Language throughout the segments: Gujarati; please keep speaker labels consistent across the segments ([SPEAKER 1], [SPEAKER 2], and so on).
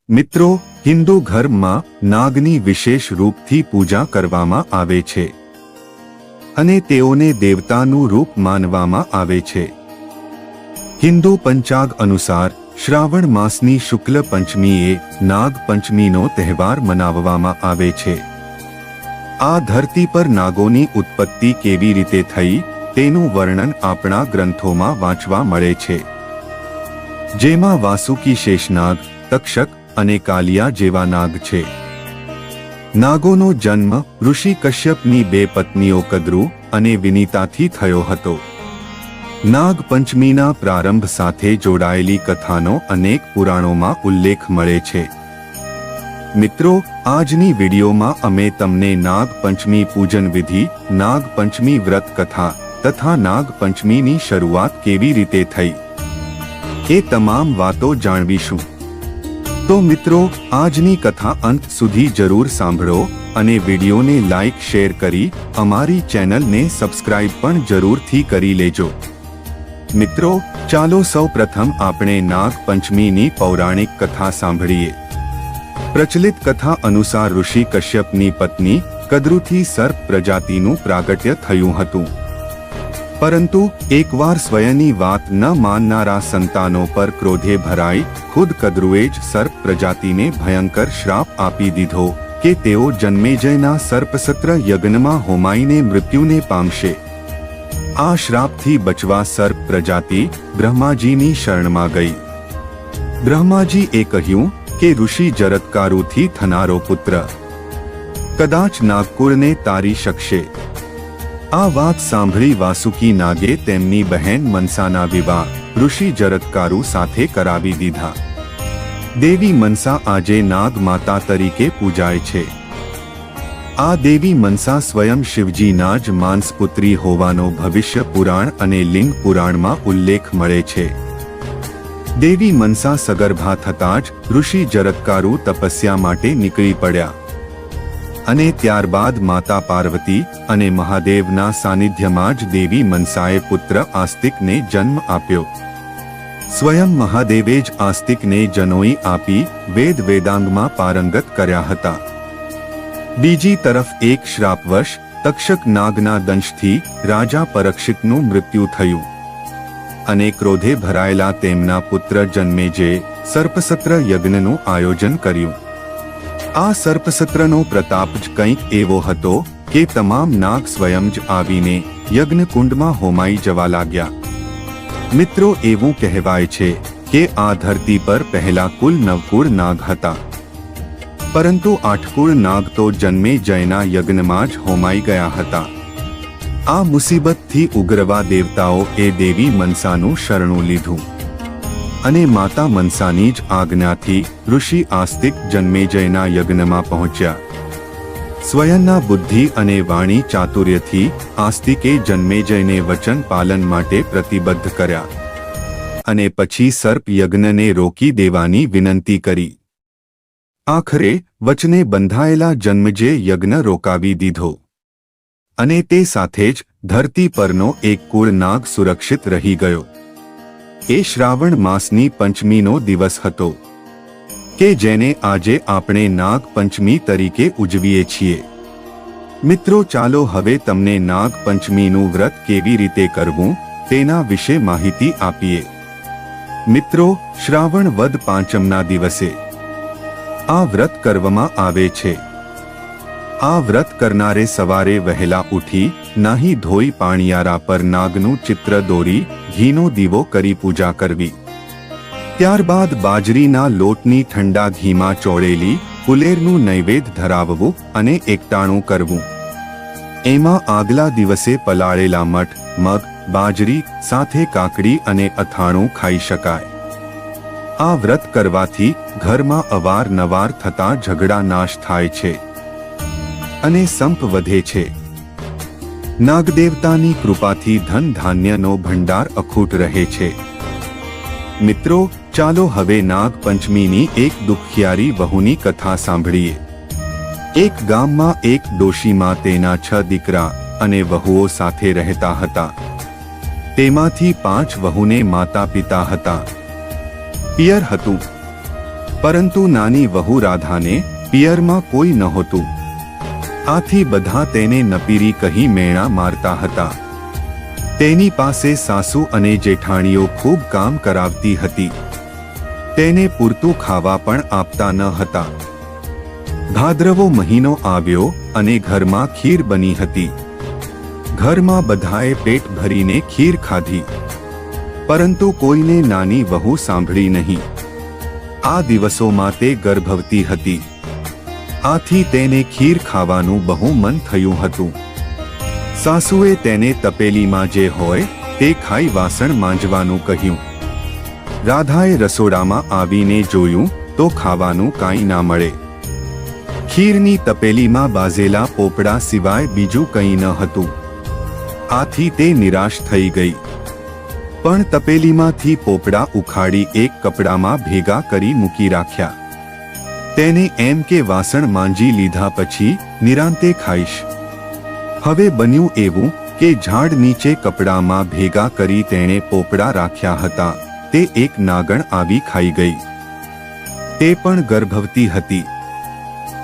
[SPEAKER 1] મિત્રો, હિન્દુ ધર્મમાં નાગની વિશેષ રૂપથી પૂજા કરવામાં આવે છે અને તેઓને દેવતાનું રૂપ માનવામાં આવે છે. હિન્દુ પંચાગ અનુસાર શ્રાવણ માસની શુક્લ પંચમીએ નાગ પંચમીનો તહેવાર મનાવવામાં આવે છે. આ ધરતી પર નાગોની ઉત્પત્તિ કેવી રીતે થઈ તેનું વર્ણન આપણા ગ્રંથોમાં વાંચવા મળે છે, જેમાં વાસુકી શેષનાગ, તક્ષક અને કાલિયા જેવા નાગ છે. નાગોનો જન્મ ઋષિ કશ્યપની બે પત્નીઓ કદ્રુ અને વિનીતાથી થયો હતો. નાગ પંચમીના પ્રારંભ સાથે જોડાયેલી કથાનો અનેક પુરાણોમાં ઉલ્લેખ મળે છે. મિત્રો, આજની વિડીયોમાં અમે તમને નાગ પંચમી પૂજન વિધિ, નાગ પંચમી વ્રત કથા તથા નાગ પંચમીની શરૂઆત કેવી રીતે થઈ એ તમામ વાતો જાણવીશું. તો મિત્રો, આજની કથા અંત સુધી જરૂર સાંભળો અને વિડીયોને લાઈક, શેર કરી અમારી ચેનલને સબસ્ક્રાઇબ પણ જરૂરથી કરી લેજો. મિત્રો, ચાલો સૌપ્રથમ આપણે નાગ પંચમીની પૌરાણિક કથા સાંભળીએ. પ્રચલિત કથા અનુસાર ઋષિ કશ્યપની પત્ની કદ્રુથી સર્પ પ્રજાતિનું પ્રાગટ્ય થયું હતું. પરંતુ એકવાર સ્વયંની વાત ન માનનારા સંતાનો પર ક્રોધે ભરાઈ ખુદ કદ્રુએ જ સર્પ પ્રજાતિને ભયંકર શ્રાપ આપી દીધો કે તેઓ જન્મેજયના સર્પસત્ર યજ્ઞમાં હોમાઈને મૃત્યુને પામશે. આ શ્રાપથી બચવા સર્પ પ્રજાતિ બ્રહ્માજીની શરણમાં ગઈ. બ્રહ્માજીએ કહ્યું કે ઋષિ જરત્કારુથી થનારો પુત્ર કદાચ નાગકુળને તારી શકશે. આ વાત સાંભળી વાસુકી નાગે તેમની બહેન મનસાના વિવાહ ઋષિ જરત્કારુ સાથે કરાવી દીધા. દેવી મનસા આજે નાગ માતા તરીકે પૂજાય છે. આ દેવી મનસા સ્વયં શિવજીના જ માનસપુત્રી હોવાનો ભવિષ્ય પુરાણ અને લિંગ પુરાણમાં ઉલ્લેખ મળે છે. દેવી મનસા સગર્ભા થતાં જ ઋષિ જરત્કારુ તપસ્યા માટે નીકળી પડ્યા અને ત્યારબાદ માતા પાર્વતી અને મહાદેવના સાનિધ્યમાં જ દેવી મનસાએ પુત્ર આસ્તિકને જન્મ આપ્યો. સ્વયં મહાદેવે જ આસ્તિકને જનોઈ આપી વેદ વેદાંગમાં પારંગત કર્યા હતા. બીજી તરફ એક શ્રાપવશ તક્ષક નાગના દંશથી રાજા પરીક્ષિતનું મૃત્યુ થયું અને ક્રોધે ભરાયેલા તેમના પુત્ર જન્મેજયે સર્પસત્ર યજ્ઞનું આયોજન કર્યું. આ સર્પસત્રનો પ્રતાપ જ કંઈક એવો હતો કે તમામ નાગ સ્વયં જ આવીને યજ્ઞકુંડમાં હોમાઈ જવા લાગ્યા. મિત્રો, એવું કહેવાય છે કે આ ધરતી પર પહેલા કુલ 9 કુળ નાગ હતા, પરંતુ 8 કુળ નાગ તો જન્મેજયના યજ્ઞમાં જ હોમાઈ ગયા હતા. આ મુસીબતથી ઉગરવા દેવતાઓએ દેવી મનસાનું શરણું લીધું અને માતા મનસાની જ આજ્ઞાથી ઋષિ આસ્તિક જન્મેજયના યજ્ઞમાં પહોંચ્યા. સ્વયંના બુદ્ધિ અને વાણી ચાતુર્યથી આસ્તિકે જન્મેજયને વચન પાલન માટે પ્રતિબદ્ધ કર્યા અને પછી સર્પ યજ્ઞને રોકી દેવાની વિનંતી કરી. આખરે વચને બંધાયેલા જન્મેજય યજ્ઞ રોકાવી દીધો અને તે સાથે જ ધરતી પરનો એક કુળ નાગ સુરક્ષિત રહી ગયો. એ શ્રાવણ માસની પંચમીનો દિવસ હતો કે જેને આજે આપણે નાગ પંચમી તરીકે ઉજવીએ છીએ. મિત્રો, ચાલો હવે તમને નાગ પંચમીનું વ્રત કેવી રીતે કરવું તેના વિશે માહિતી આપીએ. મિત્રો, શ્રાવણ વદ પાંચમના દિવસે આ વ્રત કરવામાં આવે છે. આ વ્રત કરનારે સવારે વહેલા ઉઠી નાહી ધોઈ પાણિયારા પર નાગનું ચિત્ર દોરી ઘીનો દીવો કરી પૂજા કરવી. ત્યારબાદ બાજરીના લોટની ઠંડા ઘીમાં ચોળેલી કુલેરનું નૈવેદ્ય ધરાવવું અને એકટાણું કરવું. એમાં આગલા દિવસે પલાળેલા મઠ, મગ, બાજરી સાથે કાકડી અને અથાણું ખાઈ શકાય. આ વ્રત કરવાથી ઘરમાં અવારનવાર થતા ઝઘડા નાશ થાય છે અને સંપ વધે છે. નાગદેવતાની કૃપાથી ધન ધાન્યનો ભંડાર અખૂટ રહે છે. મિત્રો, ચાલો હવે નાગ પંચમીની એક દુખિયારી વહુની કથા સાંભળીએ. એક ગામમાં એક ડોશીમાં તેના 6 દીકરા અને વહુઓ સાથે રહેતા હતા. તેમાંથી 5 વહુને માતા પિતા હતા. પિયર હતું, પરંતુ નાની વહુ રાધાને પિયરમાં કોઈ નહોતું. આથી બધા તેને નપીરી કહી મેણા મારતા હતા. તેની પાસે સાસુ અને જેઠાણીઓ ખૂબ કામ કરાવતી હતી. તેને પૂરતું ખાવા પણ આપતા ન હતા. ભાદ્રવો મહિનો આવ્યો અને ઘરમાં ખીર બની હતી. ઘરમાં બધાએ પેટ ભરીને ખીર ખાધી, પરંતુ કોઈને નાની વહુ સાંભળી નહીં. આ દિવસોમાં તે ગર્ભવતી હતી. આથી તેને ખીર ખાવાનું બહુ મન થયું હતું. સાસુએ તેને તપેલીમાં જે હોય તે ખાઈ વાસણ માંજવાનું કહ્યું. રાધાએ રસોડામાં આવીને જોયું તો ખાવાનું કાંઈ ના મળે. ખીરની તપેલીમાં બાઝેલા પોપડા સિવાય બીજું કંઈ ન હતું. આથી તે નિરાશ થઈ ગઈ. પણ તપેલીમાંથી પોપડા ઉખાડી એક કપડામાં ભેગા કરી મૂકી રાખ્યા. તેને એમ કે વાસણ માંજી લીધા પછી નિરાંતે ખાઈશ. હવે બન્યું એવું કે ઝાડ નીચે કપડામાં ભેગા કરી તેણે પોપડા રાખ્યા હતા તે એક નાગણ આવી ખાઈ ગઈ. તે પણ ગર્ભવતી હતી.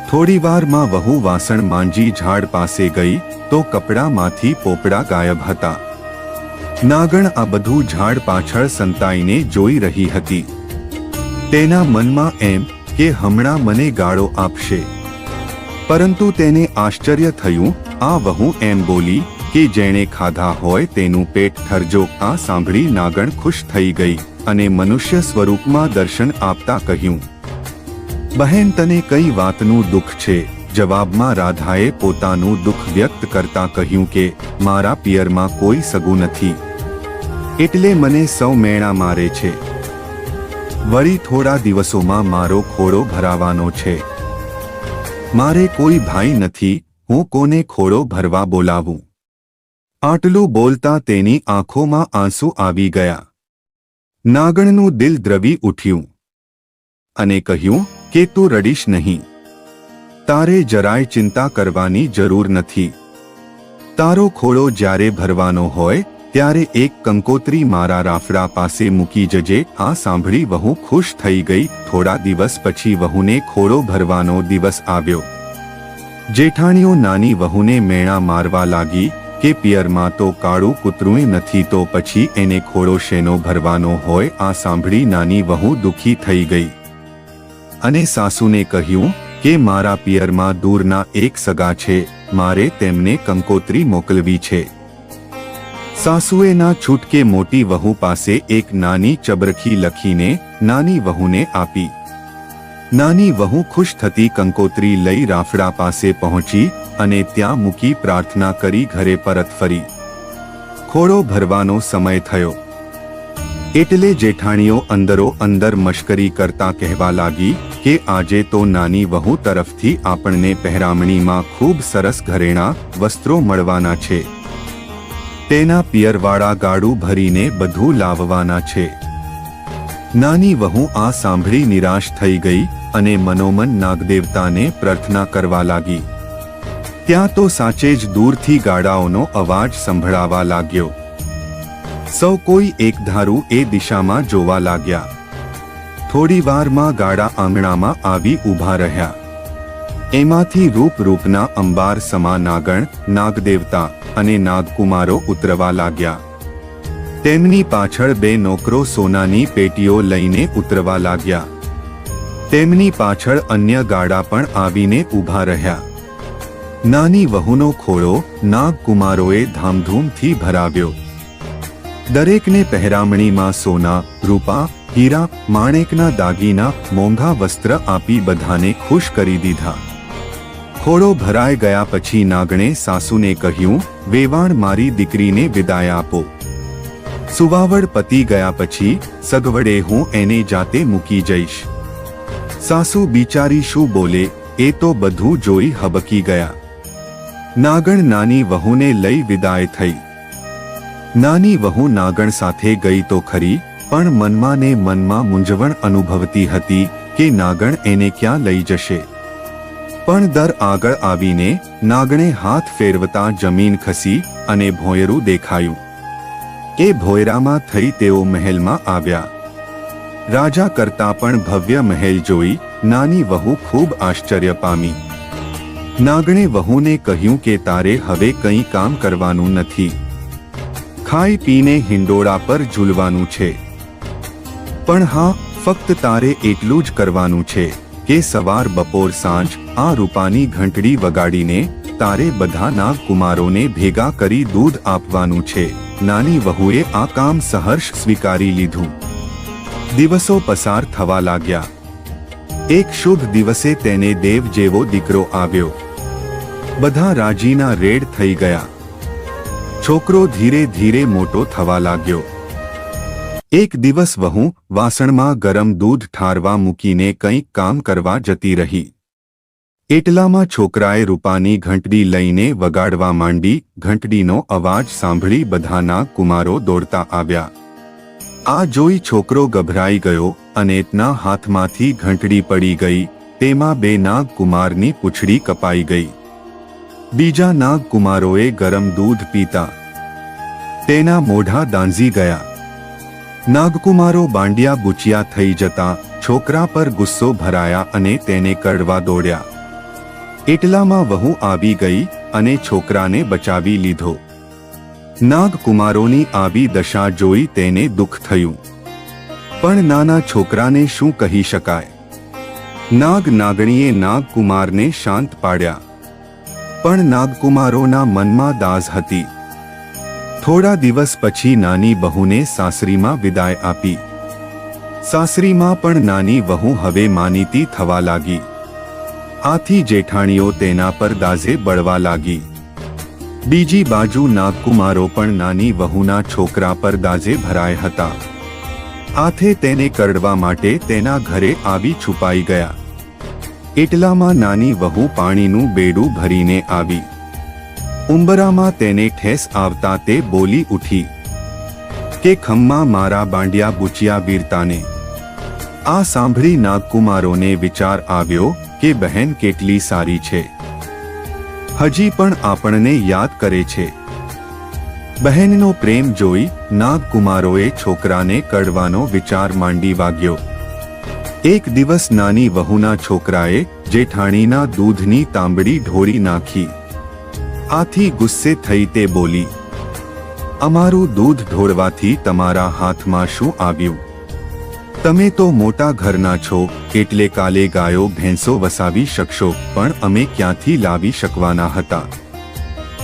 [SPEAKER 1] થોડીવારમાં વહુ વાસણ માંજી ઝાડ પાસે ગઈ તો કપડામાંથી પોપડા ગાયબ હતા. નાગણ આ બધું ઝાડ પાછળ સંતાઈને જોઈ રહી હતી. તેના મનમાં એમ કે હમણાં મને ગાળો આપશે. પરંતુ તેને આશ્ચર્ય થયું. આ વહુ એમ બોલી કે જેણે ખાધા હોય તેનું પેટ ઠરજો. આ સાંભળી નાગણ ખુશ થઈ ગઈ અને મનુષ્ય સ્વરૂપમાં દર્શન આપતા કહ્યું, બહેન તને કઈ વાતનું દુઃખ છે? જવાબમાં રાધાએ પોતાનું દુઃખ વ્યક્ત કરતા કહ્યું કે મારા પિયરમાં કોઈ સગું નથી, એટલે મને સૌ મેણા મારે છે. વળી થોડા દિવસોમાં મારો ખોળો ભરાવાનો છે. મારે કોઈ ભાઈ નથી, હું કોને ખોળો ભરવા બોલાવું? આટલું બોલતા તેની આંખોમાં આંસુ આવી ગયા. નાગણનું દિલ દ્રવી ઉઠ્યું અને કહ્યું કે તું રડીશ નહીં. તારે જરાય ચિંતા કરવાની જરૂર નથી. તારો ખોળો જ્યારે ભરવાનો હોય ત્યારે એક કંકોત્રી મારા રાફડા પાસે મૂકી જજે. આ સાંભળી વહુ ખુશ થઈ ગઈ. થોડા દિવસ પછી વહુને ખોળો ભરવાનો દિવસ આવ્યો. જેઠાણીઓ નાની વહુને મેણા મારવા લાગી કે પિયરમાં તો કાળું કૂતરું નથી, તો પછી એને ખોળો શેનો ભરવાનો હોય? આ સાંભળી નાની વહુ દુઃખી થઈ ગઈ અને સાસુને કહ્યું કે મારા પિયરમાં દૂરના એક સગા છે, મારે તેમને કંકોત્રી મોકલવી છે. સાસુએ ના છૂટકે મોટી વહુ પાસે એક નાની ચબરખી લખીને નાની વહુને આપી. નાની વહુ ખુશ થતી કંકોત્રી લઈ રાફડા પાસે પહોંચી અને ત્યાં મૂકી પ્રાર્થના કરી ઘરે પરત ફરી. ખોળો ભરવાનો સમય થયો એટલે જેઠાણીઓ અંદરો અંદર મશ્કરી કરતા કહેવા લાગી કે આજે તો નાની વહુ તરફથી આપણને પહેરામણીમાં ખૂબ સરસ ઘરેણાં વસ્ત્રો મળવાના છે. તેના પિયરવાળા ગાડું ભરીને બધું લાવવાના છે. નાની વહુ આ સાંભળી નિરાશ થઈ ગઈ અને મનોમન નાગદેવતાને પ્રાર્થના કરવા લાગી. ત્યાં તો સાચે જ દૂરથી ગાડાઓનો અવાજ સંભળાવા લાગ્યો. સૌ કોઈ એકધારું એ દિશામાં જોવા લાગ્યા. થોડી વારમાં ગાડા આંગણામાં આવી ઊભા રહ્યા. એમાંથી રૂપના અંબાર સમા નાગણ, નાગદેવતા અને નાગકુમારો ઉતરવા લાગ્યા. તેમની પાછળ બે નોકરો સોનાની પેટીઓ લઈને ઉતરવા લાગ્યા. તેમની પાછળ અન્ય ગાડા પણ આવીને ઊભા રહ્યા. નાની વહુનો ખોળો નાગકુમારોએ ધામધૂમથી ભરાવ્યો. દરેકને પહેરામણીમાં સોના, રૂપા, હીરા, માણેકના દાગીના, મોંઘા વસ્ત્ર આપી બધાને ખુશ કરી દીધા. ખોળો ભરાઈ ગયા પછી નાગણે સાસુને કહ્યું, વેવાણ મારી દીકરીને વિદાય આપો. સુવાવડ પતી ગયા પછી સગવડે હું એને જાતે મૂકી જઈશ. સાસુ બિચારી શું બોલે એ તો બધું જોઈ હબકી ગયા. નાગણ નાની વહુને લઈ વિદાય થઈ. નાની વહુ નાગણ સાથે ગઈ તો ખરી, પણ મનમાં ને મનમાં મૂંઝવણ અનુભવતી હતી કે નાગણ એને ક્યાં લઈ જશે. પણ દર આગળ આવીને નાગણે હાથ ફેરવતા જમીન ખસી અને ભોંયરું દેખાયું. એ ભોયરામાં થઈ તેઓ મહેલમાં આવ્યા. રાજા કરતા પણ ભવ્ય મહેલ જોઈ નાની વહુ ખૂબ આશ્ચર્ય પામી. નાગણે વહુને કહ્યું કે તારે હવે કંઈ કામ કરવાનું નથી, ખાઈ પીને હિંડોળા પર ઝૂલવાનું છે. પણ હા, ફક્ત તારે એટલું જ કરવાનું છે કે સવાર બપોર સાંજ આ રૂપાની ઘંટડી વગાડીને તારે બધા નાગકુમારોને ભેગા કરી દૂધ આપવાનું છે. નાની વહુએ આ કામ સહર્ષ સ્વીકારી લીધું. દિવસો પસાર થવા લાગ્યા. એક શુભ દિવસે તેને દેવ જેવો દીકરો આવ્યો. બધા રાજીના રેડ થઈ ગયા. છોકરો ધીરે ધીરે મોટો થવા લાગ્યો. એક દિવસ વહુ વાસણમાં ગરમ દૂધ ઠારવા મૂકીને કંઈક કામ કરવા જતી રહી. એટલામાં છોકરાએ રૂપાની ઘંટડી લઈને વગાડવા માંડી. ઘંટડીનો અવાજ સાંભળી બધા નાગકુમારો દોડતા આવ્યા. આ જોઈ છોકરો ગભરાઈ ગયો અને તેના હાથમાંથી ઘંટડી પડી ગઈ. તેમાં બે નાગકુમારની પૂંછડી કપાઈ ગઈ. બીજા નાગકુમારોએ ગરમ દૂધ પીતા તેના મોઢા દાંઝી ગયા. નાગકુમારો બાંડિયા બુચિયા થઈ જતા છોકરા પર ગુસ્સો ભરાયા અને તેને કરડવા દોડ્યા. એટલામાં વહુ આવી ગઈ અને છોકરાને બચાવી લીધો. નાગકુમારોની આવી દશા જોઈ તેને દુઃખ થયું. પણ નાના છોકરાને શું કહી શકાય? નાગણીએ નાગકુમારને શાંત પાડ્યા. પણ નાગકુમારોના મનમાં દાઝ હતી. થોડા દિવસ પછી નાની વહુને સાસરીમાં વિદાય આપી. સાસરીમાં પણ નાની વહુ હવે માનીતી થવા લાગી. આથી જેઠાણીઓ તેના પર દાઝે બળવા લાગી. બીજી બાજુ નાગકુમારો પણ નાની વહુના છોકરા પર દાઝે ભરાય હતા. આથી તેને કરડવા માટે તેના ઘરે આવી છુપાઈ ગયા. એટલામાં નાની વહુ પાણીનું બેડું ભરીને આવી. ઉંબરામાં તેને ઠેસ આવતા તે બોલી ઉઠી કે ખમ્મા મારા બાંડિયા બુચિયા વીરતાને. આ સાંભળી નાગકુમારોને વિચાર આવ્યો કે બહેન કેટલી સારી છે, હજી પણ આપણને યાદ કરે છે. બહેનનો પ્રેમ જોઈ નાગકુમારોએ છોકરાને કરડવાનો વિચાર માંડી વાગ્યો. એક દિવસ નાની વહુના છોકરાએ જેઠાણીના દૂધની તાંબડી ઢોળી નાખી. આથી ગુસ્સે થઈ તે બોલી, અમારું દૂધ ઢોળવાથી તમારા હાથમાં શું આવ્યું? તમે તો મોટા ઘરના છો એટલે કાલે ગાયો ભેંસો વસાવી શકશો, પણ અમે ક્યાંથી લાવી શકવાના હતા?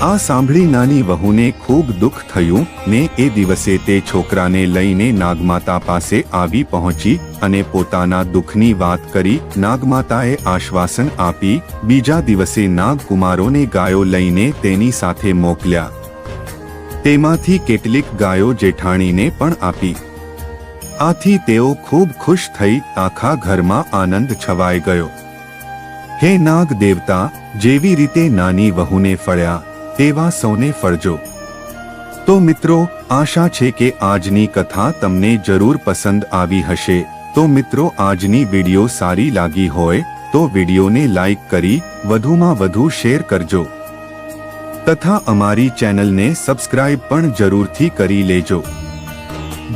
[SPEAKER 1] આ સાંભળી નાની વહુને ખૂબ દુઃખ થયું ને એ દિવસે તે છોકરાને લઈને નાગમાતા પાસે આવી પહોંચી અને પોતાના દુઃખની વાત કરી. નાગમાતાએ આશ્વાસન આપી. બીજા દિવસે નાગકુમારોને ગાયો લઈને તેની સાથે મોકલ્યા. તેમાંથી કેટલીક ગાયો જેઠાણીને પણ આપી. આથી તેઓ ખૂબ ખુશ થઈ. આખા ઘરમાં આનંદ છવાઈ ગયો. હે નાગ દેવતા, જેવી રીતે નાની વહુને ફળ્યા તેવા સૌને ફળજો. તો મિત્રો, આશા છે કે આજની કથા તમને જરૂર પસંદ આવી હશે. તો મિત્રો, આજની વિડીયો સારી લાગી હોય તો વિડીયોને લાઈક કરી વધુમાં વધુ શેર કરજો તથા અમારી ચેનલને સબસ્ક્રાઇબ પણ જરૂરથી કરી લેજો.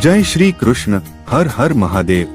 [SPEAKER 1] જય શ્રી કૃષ્ણ. હર હર મહાદેવ.